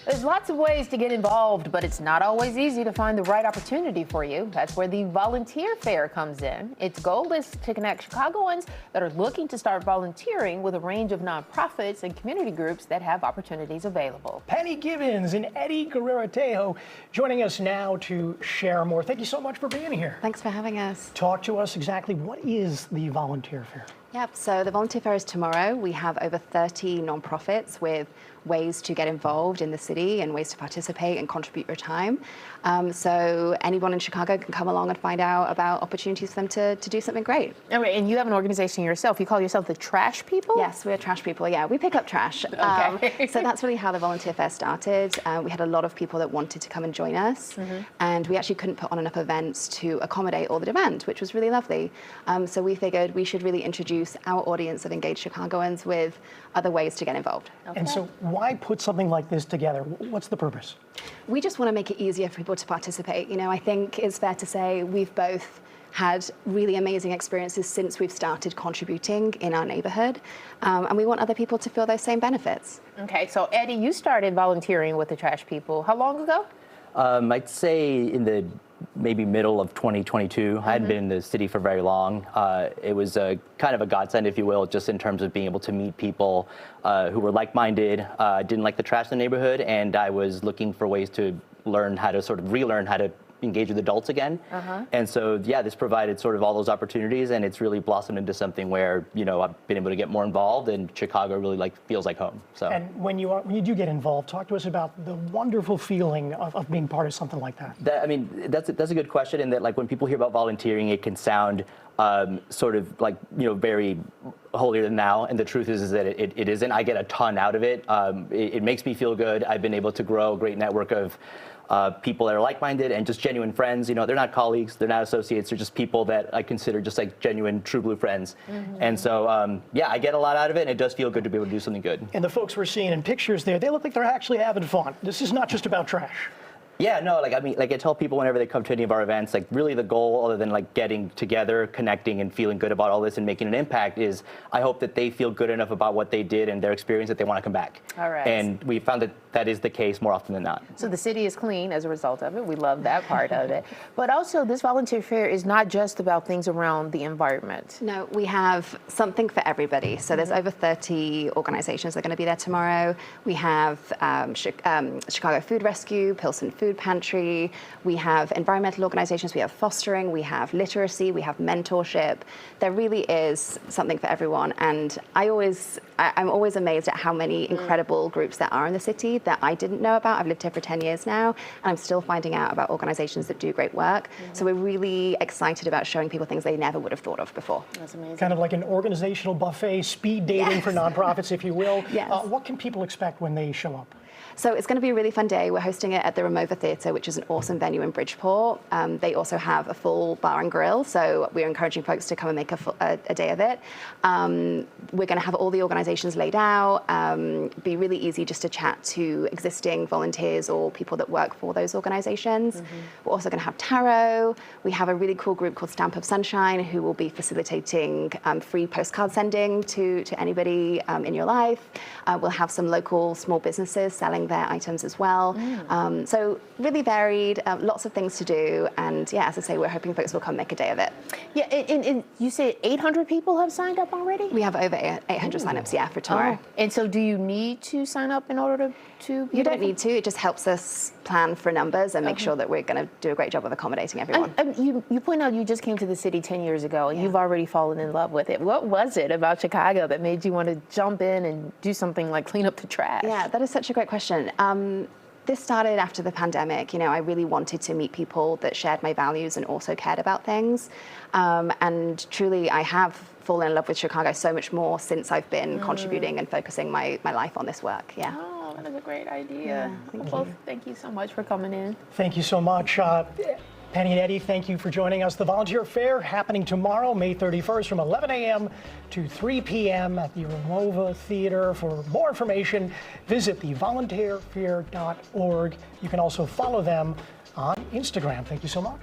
There's lots of ways to get involved, but it's not always easy to find the right opportunity for you. That's where the Volunteer Fair comes in. Its goal is to connect Chicagoans that are looking to start volunteering with a range of nonprofits and community groups that have opportunities available. Penny Gibbons and Eddie Guerrero-Tejo joining us now to share more. Thank you so much for being here. Thanks for having us. Talk to us exactly what is the Volunteer Fair? Yep, so the Volunteer Fair is tomorrow. We have over 30 nonprofits with ways to get involved in the city and ways to participate and contribute your time. So anyone in Chicago can come along and find out about opportunities for them to do something great. All right, and you have an organization yourself. You call yourself the Trash People? Yes, we're trash people. Yeah, we pick up trash. Okay. So that's really how the Volunteer Fair started. We had a lot of people that wanted to come and join us, and we actually couldn't put on enough events to accommodate all the demand, which was really lovely. So we figured we should really introduce our audience of engaged Chicagoans with other ways to get involved. Okay. And so why put something like this together? What's the purpose? We just want to make it easier for people to participate. You know, I think it's fair to say we've both had really amazing experiences since we've started contributing in our neighborhood, and we want other people to feel those same benefits. Okay, so Eddie, you started volunteering with the Trash People. How long ago? I'd say in the maybe middle of 2022. I hadn't been in the city for very long. It was a kind of a godsend, if you will, just in terms of being able to meet people who were like-minded, didn't like the trash in the neighborhood, and I was looking for ways to learn how to sort of relearn how to engage with adults again. And so, yeah, this provided sort of all those opportunities, and it's really blossomed into something where, you know, I've been able to get more involved, and Chicago really feels like home. So. And when you do get involved, talk to us about the wonderful feeling of being part of something like that. I mean, that's a good question, in that, like, when people hear about volunteering, it can sound sort of like, you know, very holier than thou, and the truth is that it isn't. I get a ton out of it. It makes me feel good. I've been able to grow a great network of people that are like-minded and just genuine friends. You know, they're not colleagues, they're not associates, they're just people that I consider just like genuine, true blue friends. And so, yeah, I get a lot out of it, and it does feel good to be able to do something good. And the folks we're seeing in pictures there, they look like they're actually having fun. This is not just about trash. Yeah, no, like, I mean, like, I tell people whenever they come to any of our events, like, really the goal, other than like getting together, connecting, and feeling good about all this and making an impact, is I hope that they feel good enough about what they did and their experience that they want to come back. All right. And we found that that is the case more often than not. So the city is clean as a result of it. We love that part of it. But also, this volunteer fair is not just about things around the environment. No, we have something for everybody. So there's over 30 organizations that are going to be there tomorrow. We have Chicago Food Rescue, Pilsen Food Pantry. We have environmental organizations. We have fostering. We have literacy. We have mentorship. There really is something for everyone. And I'm always amazed at how many incredible groups there are in the city that I didn't know about. I've lived here for 10 years now, and I'm still finding out about organizations that do great work. So we're really excited about showing people things they never would have thought of before. That's amazing. Kind of like an organizational buffet, speed dating for nonprofits, if you will. Yes. What can people expect when they show up? So it's going to be a really fun day. We're hosting it at the Ramova Theatre, which is an awesome venue in Bridgeport. They also have a full bar and grill, so we're encouraging folks to come and make a day of it. We're going to have all the organizations laid out. Be really easy just to chat to existing volunteers or people that work for those organizations. We're also going to have tarot. We have a really cool group called Stamp of Sunshine, who will be facilitating free postcard sending to anybody in your life. We'll have some local small businesses selling their items as well. So really varied, lots of things to do. And yeah, as I say, we're hoping folks will come make a day of it. Yeah, and you said 800 people have signed up already? We have over 800 signups, yeah, for tomorrow. And so do you need to sign up in order to be You don't need to. It just helps us plan for numbers and make sure that we're going to do a great job of accommodating everyone. You point out you just came to the city 10 years ago, and you've already fallen in love with it. What was it about Chicago that made you want to jump in and do something like clean up the trash? Yeah, that is such a great question. This started after the pandemic. You know, I really wanted to meet people that shared my values and also cared about things. And truly, I have fallen in love with Chicago so much more since I've been contributing and focusing my life on this work. Yeah. Oh, that is a great idea. Well, thank you so much for coming in. Thank you so much. Penny and Eddie, thank you for joining us. The Volunteer Fair happening tomorrow, May 31st from 11 a.m. to 3 p.m. at the Ramova Theatre. For more information, visit thevolunteerfair.org. You can also follow them on Instagram. Thank you so much.